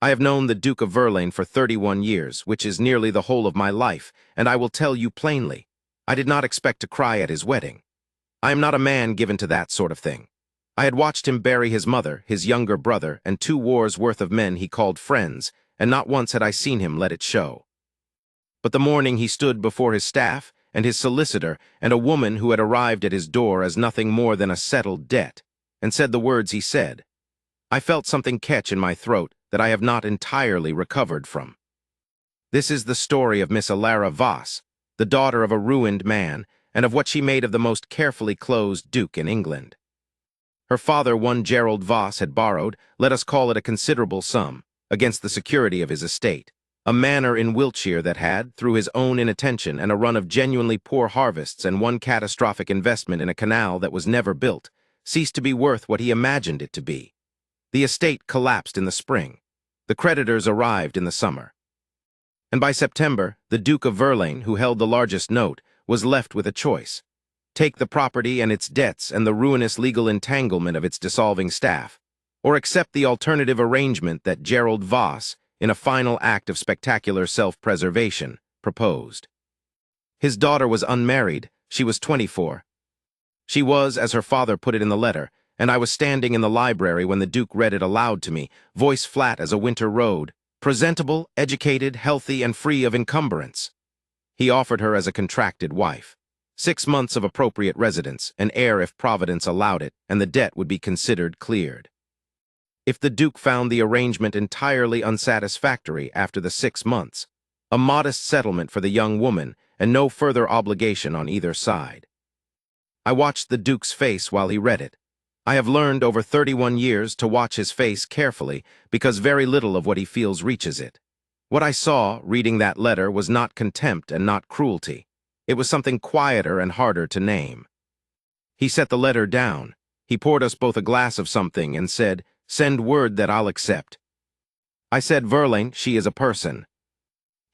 I have known the Duke of Verlaine for 31 years, which is nearly the whole of my life, and I will tell you plainly, I did not expect to cry at his wedding. I am not a man given to that sort of thing. I had watched him bury his mother, his younger brother, and 2 wars' worth of men he called friends, and not once had I seen him let it show. But the morning he stood before his staff, and his solicitor, and a woman who had arrived at his door as nothing more than a settled debt, and said the words he said, I felt something catch in my throat that I have not entirely recovered from. This is the story of Miss Alara Voss, the daughter of a ruined man, and of what she made of the most carefully closed duke in England. Her father, one Gerald Voss, had borrowed, let us call it a considerable sum, against the security of his estate, a manor in Wiltshire that had, through his own inattention and a run of genuinely poor harvests and one catastrophic investment in a canal that was never built, ceased to be worth what he imagined it to be. The estate collapsed in the spring. The creditors arrived in the summer. And by September, the Duke of Verlaine, who held the largest note, was left with a choice. Take the property and its debts and the ruinous legal entanglement of its dissolving staff, or accept the alternative arrangement that Gerald Voss, in a final act of spectacular self-preservation, proposed. His daughter was unmarried. She was 24. She was, as her father put it in the letter, and I was standing in the library when the Duke read it aloud to me, voice flat as a winter road, presentable, educated, healthy, and free of encumbrance. He offered her as a contracted wife. 6 months of appropriate residence, an heir if Providence allowed it, and the debt would be considered cleared. If the Duke found the arrangement entirely unsatisfactory after the 6 months, a modest settlement for the young woman and no further obligation on either side. I watched the Duke's face while he read it. I have learned over 31 years to watch his face carefully because very little of what he feels reaches it. What I saw, reading that letter, was not contempt and not cruelty. It was something quieter and harder to name. He set the letter down. He poured us both a glass of something and said, Send word that I'll accept. I said, Verlaine, she is a person.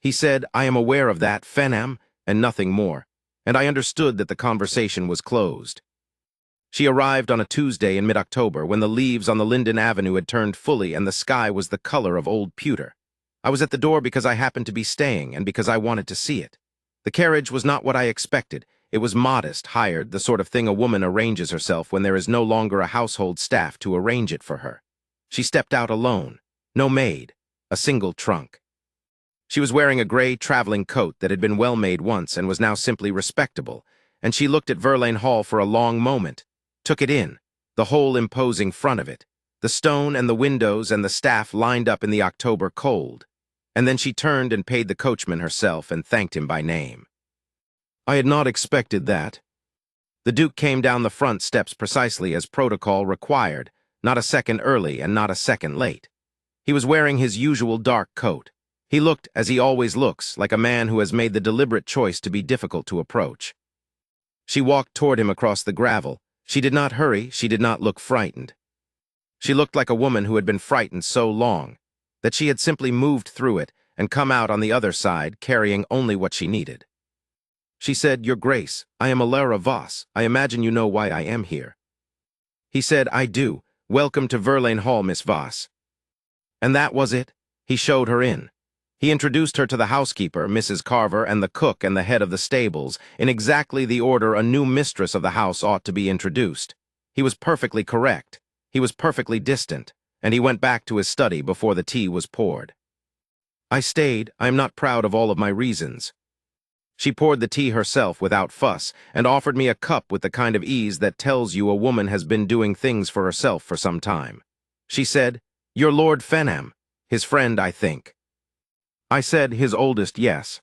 He said, I am aware of that, Fenham, and nothing more, and I understood that the conversation was closed. She arrived on a Tuesday in mid-October when the leaves on the Linden Avenue had turned fully and the sky was the color of old pewter. I was at the door because I happened to be staying and because I wanted to see it. The carriage was not what I expected. It was modest, hired, the sort of thing a woman arranges herself when there is no longer a household staff to arrange it for her. She stepped out alone. No maid. A single trunk. She was wearing a gray traveling coat that had been well made once and was now simply respectable, and she looked at Verlaine Hall for a long moment, took it in, the whole imposing front of it, the stone and the windows and the staff lined up in the October cold. And then she turned and paid the coachman herself and thanked him by name. I had not expected that. The Duke came down the front steps precisely as protocol required, not a second early and not a second late. He was wearing his usual dark coat. He looked, as he always looks, like a man who has made the deliberate choice to be difficult to approach. She walked toward him across the gravel. She did not hurry, she did not look frightened. She looked like a woman who had been frightened so long that she had simply moved through it and come out on the other side carrying only what she needed. She said, Your Grace, I am Alara Voss. I imagine you know why I am here. He said, I do. Welcome to Verlaine Hall, Miss Voss. And that was it. He showed her in. He introduced her to the housekeeper, Mrs. Carver, and the cook and the head of the stables, in exactly the order a new mistress of the house ought to be introduced. He was perfectly correct. He was perfectly distant, and he went back to his study before the tea was poured. I stayed. I am not proud of all of my reasons. She poured the tea herself without fuss and offered me a cup with the kind of ease that tells you a woman has been doing things for herself for some time. She said, You're Lord Fenham, his friend, I think. I said, his oldest, yes.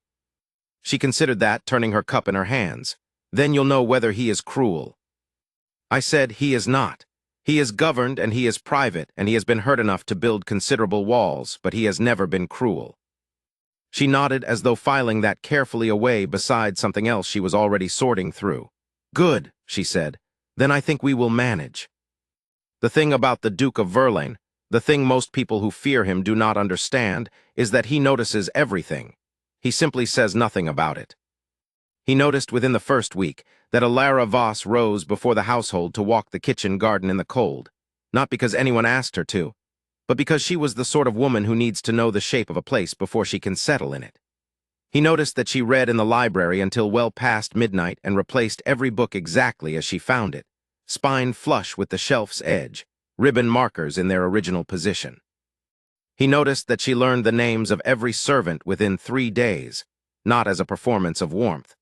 She considered that, turning her cup in her hands. Then you'll know whether he is cruel. I said, he is not. He is governed and he is private and he has been hurt enough to build considerable walls, but he has never been cruel. She nodded as though filing that carefully away beside something else she was already sorting through. Good, she said. Then I think we will manage. The thing about the Duke of Verlaine, the thing most people who fear him do not understand, is that he notices everything. He simply says nothing about it. He noticed within the first week that Alara Voss rose before the household to walk the kitchen garden in the cold, not because anyone asked her to, but because she was the sort of woman who needs to know the shape of a place before she can settle in it. He noticed that she read in the library until well past midnight and replaced every book exactly as she found it, spine flush with the shelf's edge, ribbon markers in their original position. He noticed that she learned the names of every servant within 3 days, not as a performance of warmth,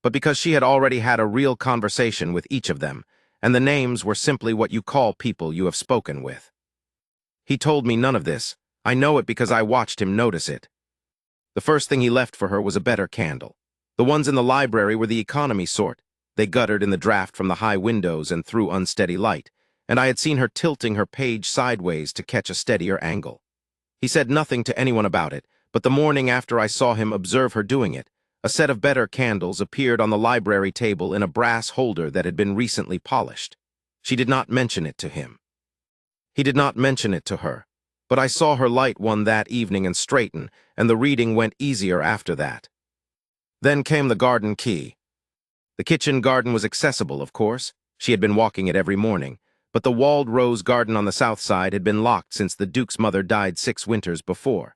but because she had already had a real conversation with each of them, and the names were simply what you call people you have spoken with. He told me none of this. I know it because I watched him notice it. The first thing he left for her was a better candle. The ones in the library were the economy sort. They guttered in the draft from the high windows and threw unsteady light, and I had seen her tilting her page sideways to catch a steadier angle. He said nothing to anyone about it, but the morning after I saw him observe her doing it, a set of better candles appeared on the library table in a brass holder that had been recently polished. She did not mention it to him. He did not mention it to her, but I saw her light one that evening and straighten, and the reading went easier after that. Then came the garden key. The kitchen garden was accessible, of course. She had been walking it every morning, but the walled rose garden on the south side had been locked since the Duke's mother died 6 winters before.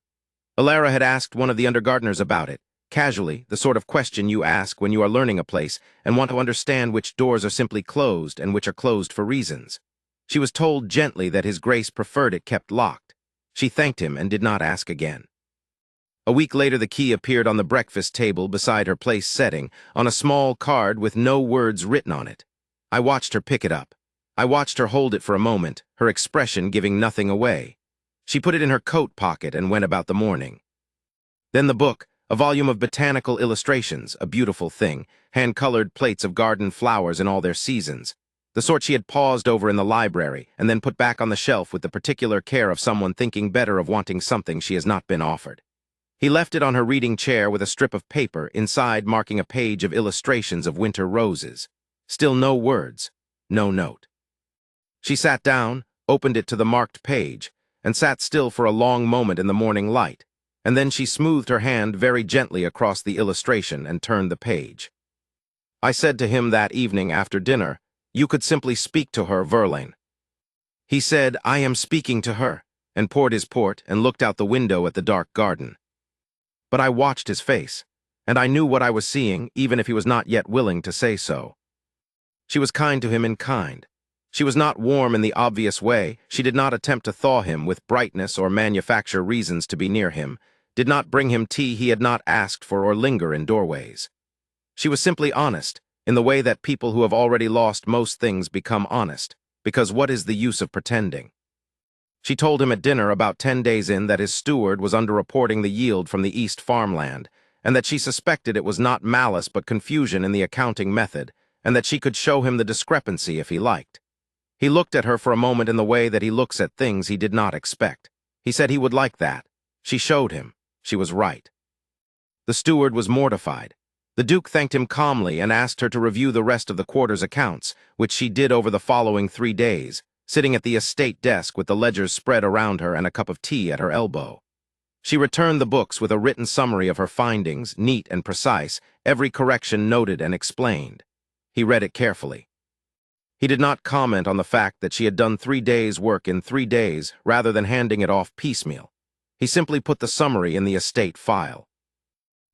Alara had asked one of the undergardeners about it, casually, the sort of question you ask when you are learning a place and want to understand which doors are simply closed and which are closed for reasons. She was told gently that His Grace preferred it kept locked. She thanked him and did not ask again. A week later the key appeared on the breakfast table beside her place setting, on a small card with no words written on it. I watched her pick it up. I watched her hold it for a moment, her expression giving nothing away. She put it in her coat pocket and went about the morning. Then the book, a volume of botanical illustrations, a beautiful thing, hand-colored plates of garden flowers in all their seasons, the sort she had paused over in the library and then put back on the shelf with the particular care of someone thinking better of wanting something she has not been offered. He left it on her reading chair with a strip of paper inside marking a page of illustrations of winter roses. Still no words, no note. She sat down, opened it to the marked page, and sat still for a long moment in the morning light, and then she smoothed her hand very gently across the illustration and turned the page. I said to him that evening after dinner, "You could simply speak to her, Verlaine." He said, "I am speaking to her," and poured his port and looked out the window at the dark garden. But I watched his face, and I knew what I was seeing, even if he was not yet willing to say so. She was kind to him in kind. She was not warm in the obvious way. She did not attempt to thaw him with brightness or manufacture reasons to be near him, did not bring him tea he had not asked for or linger in doorways. She was simply honest, in the way that people who have already lost most things become honest, because what is the use of pretending? She told him at dinner about 10 days in that his steward was underreporting the yield from the East farmland, and that she suspected it was not malice but confusion in the accounting method, and that she could show him the discrepancy if he liked. He looked at her for a moment in the way that he looks at things he did not expect. He said he would like that. She showed him. She was right. The steward was mortified. The Duke thanked him calmly and asked her to review the rest of the quarter's accounts, which she did over the following 3 days, sitting at the estate desk with the ledgers spread around her and a cup of tea at her elbow. She returned the books with a written summary of her findings, neat and precise, every correction noted and explained. He read it carefully. He did not comment on the fact that she had done 3 days' work in 3 days rather than handing it off piecemeal. He simply put the summary in the estate file.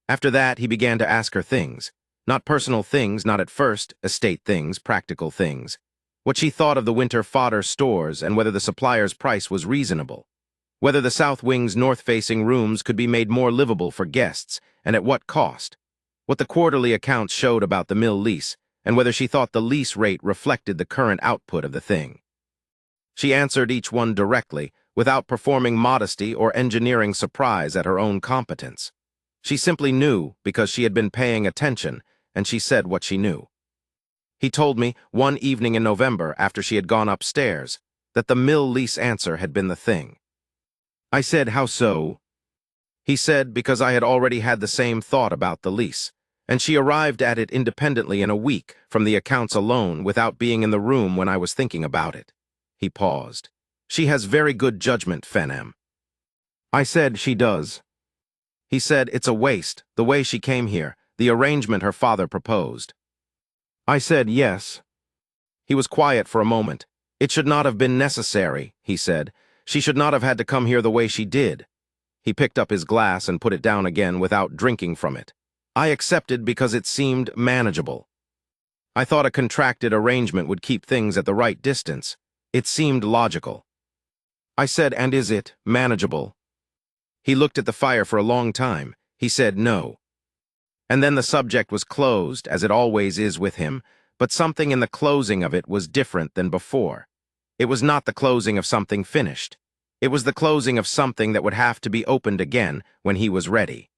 After that, he began to ask her things. Not personal things, not at first, estate things, practical things. What she thought of the winter fodder stores and whether the supplier's price was reasonable. Whether the south wing's north-facing rooms could be made more livable for guests, and at what cost. What the quarterly accounts showed about the mill lease, and whether she thought the lease rate reflected the current output of the thing. She answered each one directly, without performing modesty or engineering surprise at her own competence. She simply knew because she had been paying attention, and she said what she knew. He told me, one evening in November, after she had gone upstairs, that the mill lease answer had been the thing. I said, "How so?" He said, because I had already had the same thought about the lease, and she arrived at it independently in a week, from the accounts alone, without being in the room when I was thinking about it. He paused. "She has very good judgment, Fenham." I said, "She does." He said, "It's a waste, the way she came here, the arrangement her father proposed." I said, "Yes." He was quiet for a moment. "It should not have been necessary," he said. She should not have had to come here the way she did. He picked up his glass and put it down again without drinking from it. I accepted because it seemed manageable. I thought a contracted arrangement would keep things at the right distance. It seemed logical. I said, "And is it manageable?" He looked at the fire for a long time. He said no. And then the subject was closed, as it always is with him, but something in the closing of it was different than before. It was not the closing of something finished. It was the closing of something that would have to be opened again when he was ready.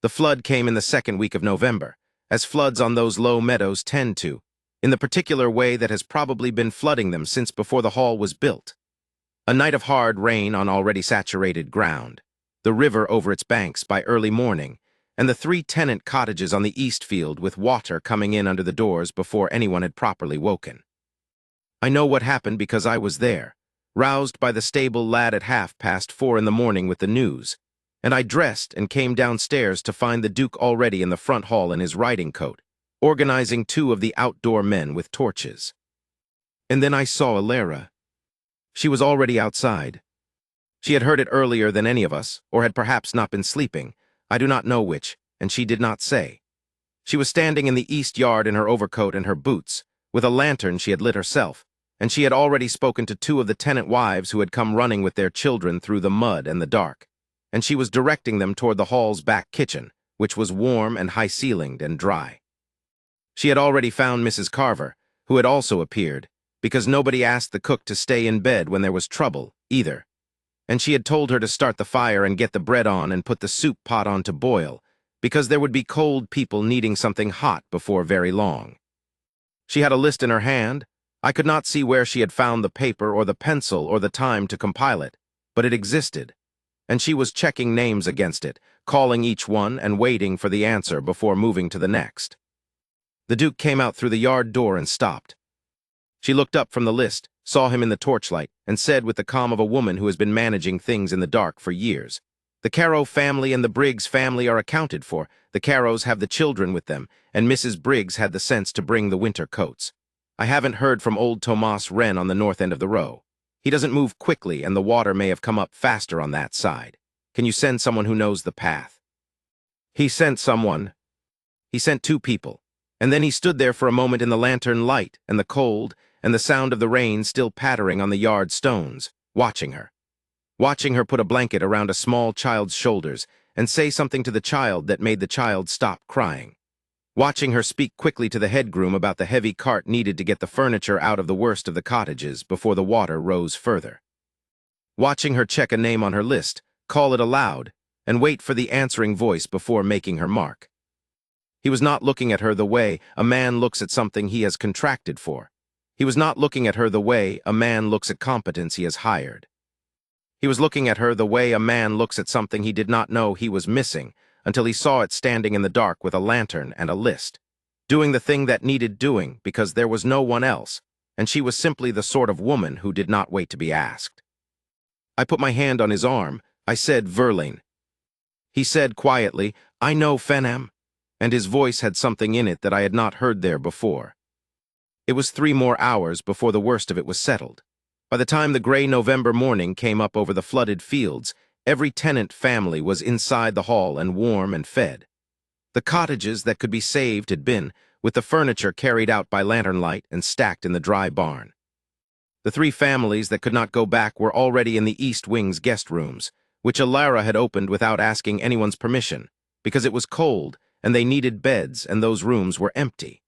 The flood came in the second week of November, as floods on those low meadows tend to, in the particular way that has probably been flooding them since before the hall was built. A night of hard rain on already saturated ground, the river over its banks by early morning, and the 3 tenant cottages on the east field with water coming in under the doors before anyone had properly woken. I know what happened because I was there, roused by the stable lad at 4:30 in the morning with the news, and I dressed and came downstairs to find the Duke already in the front hall in his riding coat, organizing 2 of the outdoor men with torches. And then I saw Alara. She was already outside. She had heard it earlier than any of us, or had perhaps not been sleeping, I do not know which, and she did not say. She was standing in the east yard in her overcoat and her boots, with a lantern she had lit herself, and she had already spoken to 2 of the tenant wives who had come running with their children through the mud and the dark, and she was directing them toward the hall's back kitchen, which was warm and high-ceilinged and dry. She had already found Mrs. Carver, who had also appeared, because nobody asked the cook to stay in bed when there was trouble, either. And she had told her to start the fire and get the bread on and put the soup pot on to boil, because there would be cold people needing something hot before very long. She had a list in her hand. I could not see where she had found the paper or the pencil or the time to compile it, but it existed, and she was checking names against it, calling each one and waiting for the answer before moving to the next. The Duke came out through the yard door and stopped. She looked up from the list, saw him in the torchlight, and said with the calm of a woman who has been managing things in the dark for years, "The Carow family and the Briggs family are accounted for. The Carows have the children with them, and Mrs. Briggs had the sense to bring the winter coats. I haven't heard from old Tomas Wren on the north end of the row. He doesn't move quickly, and the water may have come up faster on that side. Can you send someone who knows the path?" He sent someone. He sent 2 people, and then he stood there for a moment in the lantern light and the cold, and the sound of the rain still pattering on the yard stones, watching her put a blanket around a small child's shoulders and say something to the child that made the child stop crying, watching her speak quickly to the head groom about the heavy cart needed to get the furniture out of the worst of the cottages before the water rose further, watching her check a name on her list, call it aloud, and wait for the answering voice before making her mark. He was not looking at her the way a man looks at something he has contracted for. He was not looking at her the way a man looks at competence he has hired. He was looking at her the way a man looks at something he did not know he was missing until he saw it standing in the dark with a lantern and a list, doing the thing that needed doing because there was no one else, and she was simply the sort of woman who did not wait to be asked. I put my hand on his arm. I said, "Verlaine." He said quietly, "I know Fenham," and his voice had something in it that I had not heard there before. It was 3 more hours before the worst of it was settled. By the time the gray November morning came up over the flooded fields, every tenant family was inside the hall and warm and fed. The cottages that could be saved had been, with the furniture carried out by lantern light and stacked in the dry barn. The 3 families that could not go back were already in the East Wing's guest rooms, which Alara had opened without asking anyone's permission, because it was cold and they needed beds and those rooms were empty.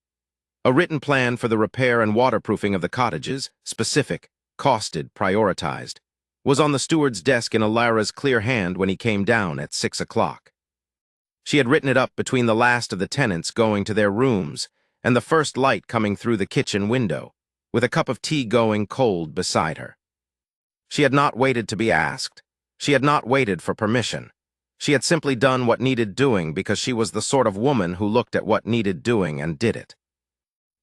A written plan for the repair and waterproofing of the cottages, specific, costed, prioritized, was on the steward's desk in Alara's clear hand when he came down at 6 o'clock. She had written it up between the last of the tenants going to their rooms and the first light coming through the kitchen window, with a cup of tea going cold beside her. She had not waited to be asked. She had not waited for permission. She had simply done what needed doing because she was the sort of woman who looked at what needed doing and did it.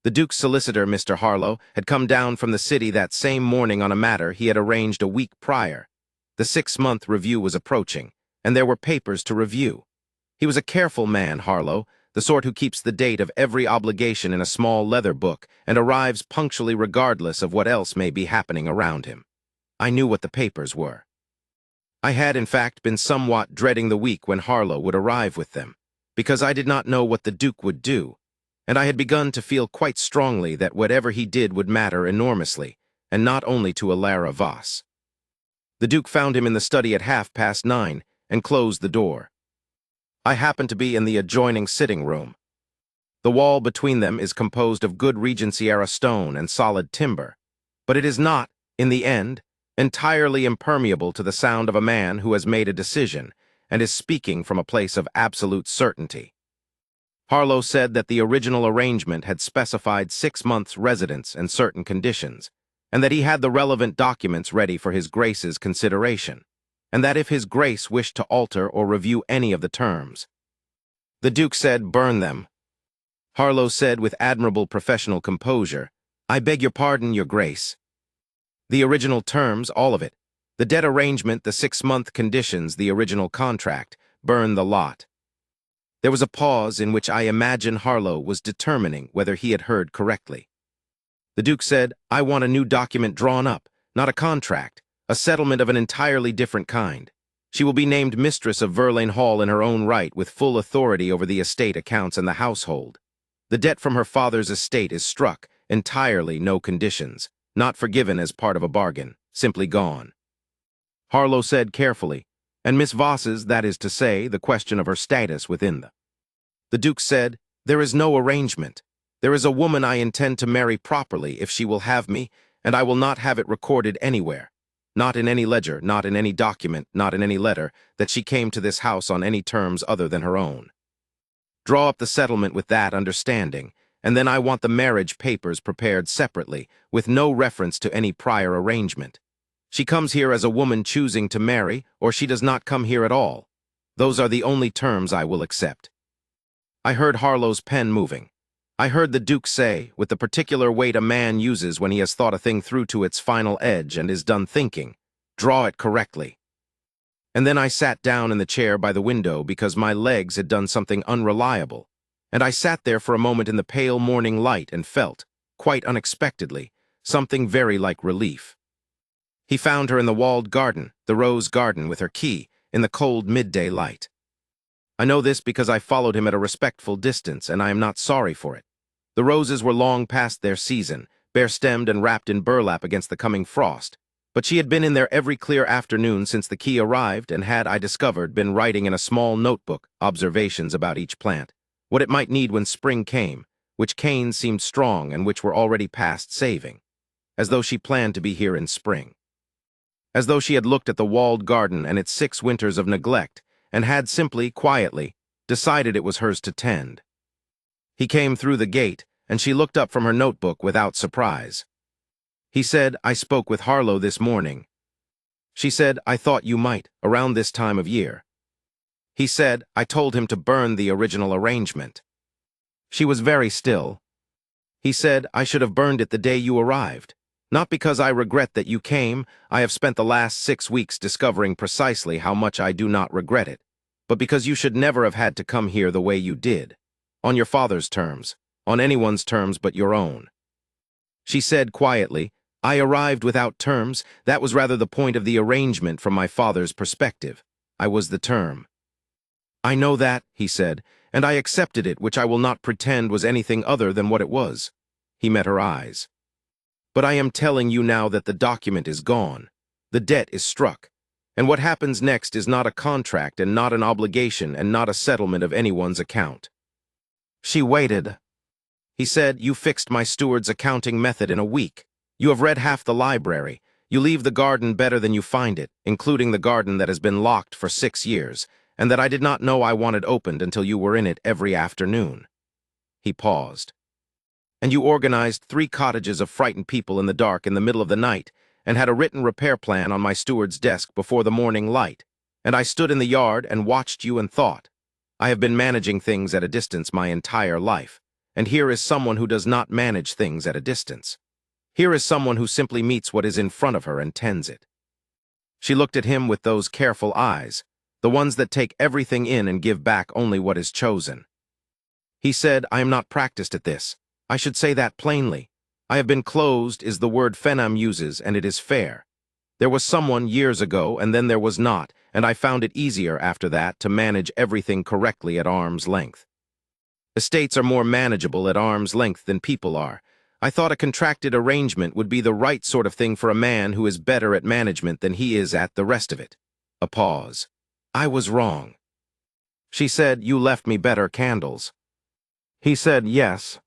The Duke's solicitor, Mr. Harlow, had come down from the city that same morning on a matter he had arranged a week prior. The 6-month review was approaching, and there were papers to review. He was a careful man, Harlow, the sort who keeps the date of every obligation in a small leather book and arrives punctually regardless of what else may be happening around him. I knew what the papers were. I had, in fact, been somewhat dreading the week when Harlow would arrive with them, because I did not know what the Duke would do, and I had begun to feel quite strongly that whatever he did would matter enormously, and not only to Alara Voss. The Duke found him in the study at 9:30 and closed the door. I happened to be in the adjoining sitting room. The wall between them is composed of good Regency-era stone and solid timber, but it is not, in the end, entirely impermeable to the sound of a man who has made a decision and is speaking from a place of absolute certainty. Harlow said that the original arrangement had specified 6 months' residence and certain conditions, and that he had the relevant documents ready for His Grace's consideration, and that if His Grace wished to alter or review any of the terms. The Duke said, "Burn them." Harlow said with admirable professional composure, "I beg your pardon, Your Grace. The original terms, all of it, the debt arrangement, the 6-month conditions, the original contract, burn the lot." There was a pause in which I imagine Harlow was determining whether he had heard correctly. The Duke said, "I want a new document drawn up, not a contract, a settlement of an entirely different kind. She will be named mistress of Verlaine Hall in her own right, with full authority over the estate accounts and the household. The debt from her father's estate is struck, entirely no conditions, not forgiven as part of a bargain, simply gone." Harlow said carefully, "And Miss Voss's, that is to say, the question of her status within the..." The Duke said, "There is no arrangement. There is a woman I intend to marry properly if she will have me, and I will not have it recorded anywhere, not in any ledger, not in any document, not in any letter, that she came to this house on any terms other than her own. Draw up the settlement with that understanding, and then I want the marriage papers prepared separately, with no reference to any prior arrangement. She comes here as a woman choosing to marry, or she does not come here at all. Those are the only terms I will accept." I heard Harlow's pen moving. I heard the Duke say, with the particular weight a man uses when he has thought a thing through to its final edge and is done thinking, "Draw it correctly." And then I sat down in the chair by the window because my legs had done something unreliable, and I sat there for a moment in the pale morning light and felt, quite unexpectedly, something very like relief. He found her in the walled garden, the rose garden, with her key, in the cold midday light. I know this because I followed him at a respectful distance, and I am not sorry for it. The roses were long past their season, bare-stemmed and wrapped in burlap against the coming frost, but she had been in there every clear afternoon since the key arrived and had, I discovered, been writing in a small notebook observations about each plant, what it might need when spring came, which canes seemed strong and which were already past saving, as though she planned to be here in spring. As though she had looked at the walled garden and its 6 winters of neglect, and had simply, quietly, decided it was hers to tend. He came through the gate, and she looked up from her notebook without surprise. He said, "I spoke with Harlow this morning." She said, "I thought you might, around this time of year." He said, "I told him to burn the original arrangement." She was very still. He said, "I should have burned it the day you arrived. Not because I regret that you came, I have spent the last 6 weeks discovering precisely how much I do not regret it, but because you should never have had to come here the way you did, on your father's terms, on anyone's terms but your own." She said quietly, "I arrived without terms. That was rather the point of the arrangement from my father's perspective. I was the term." "I know that," he said, "and I accepted it, which I will not pretend was anything other than what it was." He met her eyes. "But I am telling you now that the document is gone. The debt is struck. And what happens next is not a contract and not an obligation and not a settlement of anyone's account." She waited. He said, "You fixed my steward's accounting method in a week. You have read half the library. You leave the garden better than you find it, including the garden that has been locked for 6 years, and that I did not know I wanted opened until you were in it every afternoon." He paused. "And you organized 3 cottages of frightened people in the dark in the middle of the night, and had a written repair plan on my steward's desk before the morning light, and I stood in the yard and watched you and thought, I have been managing things at a distance my entire life, and here is someone who does not manage things at a distance. Here is someone who simply meets what is in front of her and tends it." She looked at him with those careful eyes, the ones that take everything in and give back only what is chosen. He said, "I am not practiced at this. I should say that plainly. I have been closed is the word Fenham uses, and it is fair. There was someone years ago, and then there was not, and I found it easier after that to manage everything correctly at arm's length. Estates are more manageable at arm's length than people are. I thought a contracted arrangement would be the right sort of thing for a man who is better at management than he is at the rest of it. A pause. I was wrong. She said, "You left me better candles." He said, "Yes."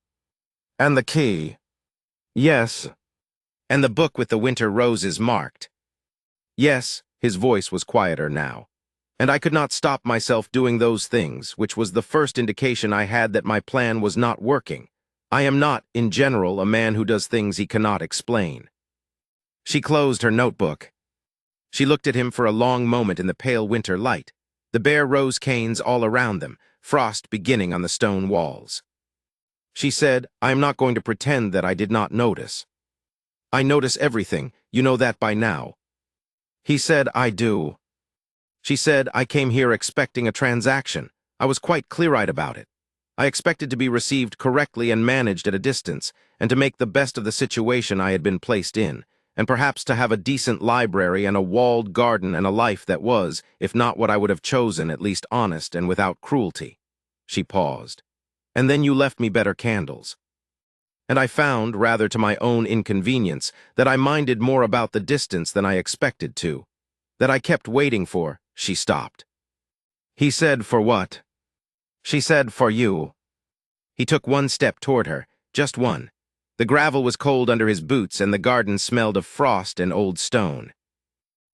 "And the key?" "Yes." "And the book with the winter roses marked?" "Yes." His voice was quieter now. And I could not stop myself doing those things, which was the first indication I had that my plan was not working. I am not, in general, a man who does things he cannot explain. She closed her notebook. She looked at him for a long moment in the pale winter light, the bare rose canes all around them, frost beginning on the stone walls. She said, "I am not going to pretend that I did not notice. I notice everything, you know that by now." He said, "I do." She said, "I came here expecting a transaction. I was quite clear-eyed about it. I expected to be received correctly and managed at a distance, and to make the best of the situation I had been placed in, and perhaps to have a decent library and a walled garden and a life that was, if not what I would have chosen, at least honest and without cruelty." She paused. "And then you left me better candles. And I found, rather to my own inconvenience, that I minded more about the distance than I expected to. That I kept waiting for." She stopped. He said, "For what?" She said, "For you." He took one step toward her, just one. The gravel was cold under his boots and the garden smelled of frost and old stone.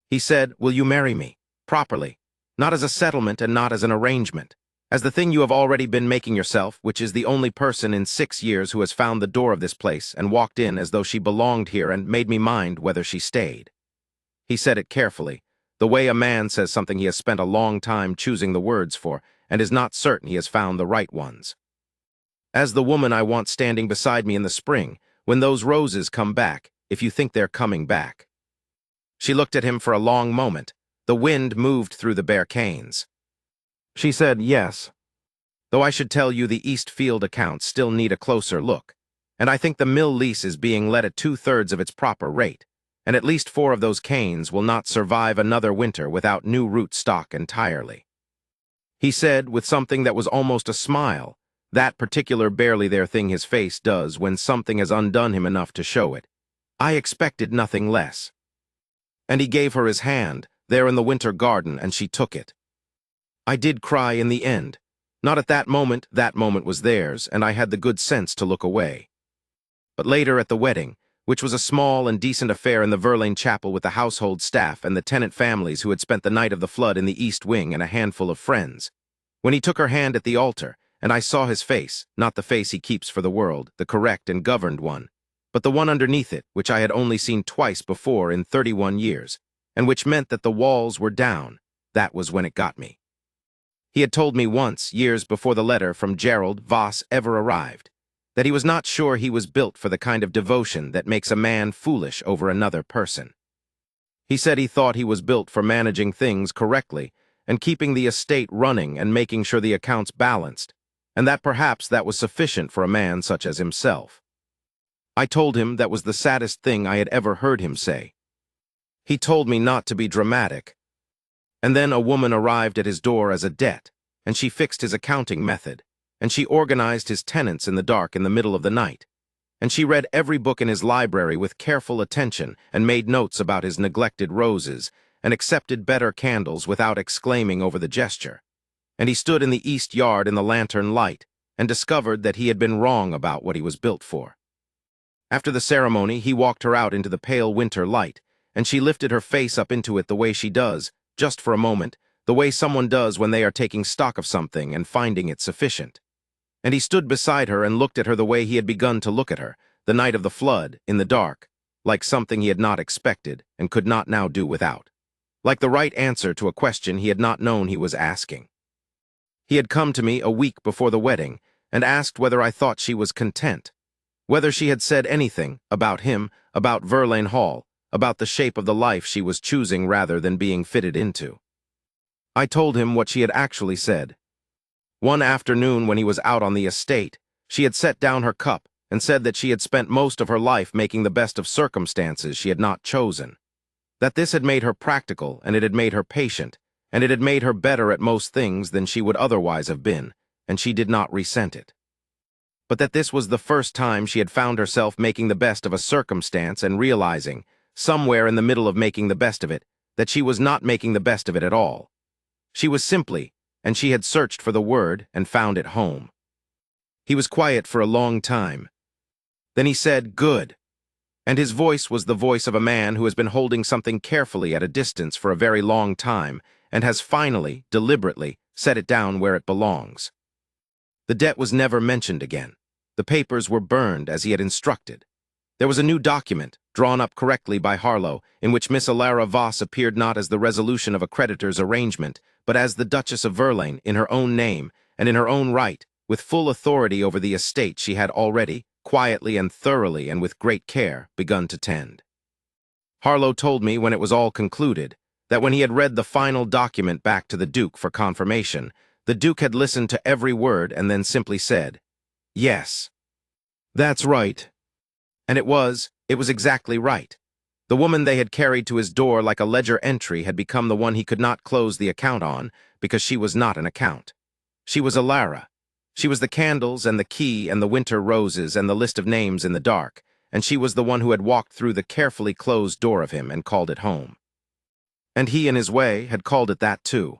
He said, "Will you marry me? Properly. Not as a settlement and not as an arrangement. As the thing you have already been making yourself, which is the only person in 6 years who has found the door of this place and walked in as though she belonged here and made me mind whether she stayed." He said it carefully, the way a man says something he has spent a long time choosing the words for and is not certain he has found the right ones. "As the woman I want standing beside me in the spring, when those roses come back, if you think they're coming back." She looked at him for a long moment. The wind moved through the bare canes. She said, "Yes. Though I should tell you the East Field accounts still need a closer look, and I think the mill lease is being let at 2/3 of its proper rate, and at least 4 of those canes will not survive another winter without new root stock entirely." He said, with something that was almost a smile, that particular barely there thing his face does when something has undone him enough to show it, "I expected nothing less." And he gave her his hand, there in the winter garden, and she took it. I did cry in the end. Not at that moment was theirs, and I had the good sense to look away. But later at the wedding, which was a small and decent affair in the Verlaine chapel with the household staff and the tenant families who had spent the night of the flood in the East Wing and a handful of friends, when he took her hand at the altar, and I saw his face, not the face he keeps for the world, the correct and governed one, but the one underneath it, which I had only seen twice before in 31 years, and which meant that the walls were down, that was when it got me. He had told me once, years before the letter from Gerald Voss ever arrived, that he was not sure he was built for the kind of devotion that makes a man foolish over another person. He said he thought he was built for managing things correctly and keeping the estate running and making sure the accounts balanced, and that perhaps that was sufficient for a man such as himself. I told him that was the saddest thing I had ever heard him say. He told me not to be dramatic. And then a woman arrived at his door as a debt, and she fixed his accounting method, and she organized his tenants in the dark in the middle of the night, and she read every book in his library with careful attention and made notes about his neglected roses, and accepted better candles without exclaiming over the gesture. And he stood in the east yard in the lantern light, and discovered that he had been wrong about what he was built for. After the ceremony, he walked her out into the pale winter light, and she lifted her face up into it the way she does, just for a moment, the way someone does when they are taking stock of something and finding it sufficient. And he stood beside her and looked at her the way he had begun to look at her, the night of the flood, in the dark, like something he had not expected and could not now do without, like the right answer to a question he had not known he was asking. He had come to me a week before the wedding and asked whether I thought she was content, whether she had said anything about him, about Verlaine Hall, about the shape of the life she was choosing rather than being fitted into. I told him what she had actually said. One afternoon when he was out on the estate, she had set down her cup and said that she had spent most of her life making the best of circumstances she had not chosen. That this had made her practical, and it had made her patient, and it had made her better at most things than she would otherwise have been, and she did not resent it. But that this was the first time she had found herself making the best of a circumstance and realizing, somewhere in the middle of making the best of it, that she was not making the best of it at all. She was simply, and she had searched for the word and found it home. He was quiet for a long time. Then he said, "Good." And his voice was the voice of a man who has been holding something carefully at a distance for a very long time and has finally, deliberately, set it down where it belongs. The debt was never mentioned again. The papers were burned as he had instructed. There was a new document, drawn up correctly by Harlow, in which Miss Alara Voss appeared not as the resolution of a creditor's arrangement, but as the Duchess of Verlaine, in her own name, and in her own right, with full authority over the estate she had already, quietly and thoroughly and with great care, begun to tend. Harlow told me when it was all concluded, that when he had read the final document back to the Duke for confirmation, the Duke had listened to every word and then simply said, "Yes. That's right." And it was exactly right. The woman they had carried to his door like a ledger entry had become the one he could not close the account on because she was not an account. She was Alara. She was the candles and the key and the winter roses and the list of names in the dark, and she was the one who had walked through the carefully closed door of him and called it home. And he, in his way, had called it that too.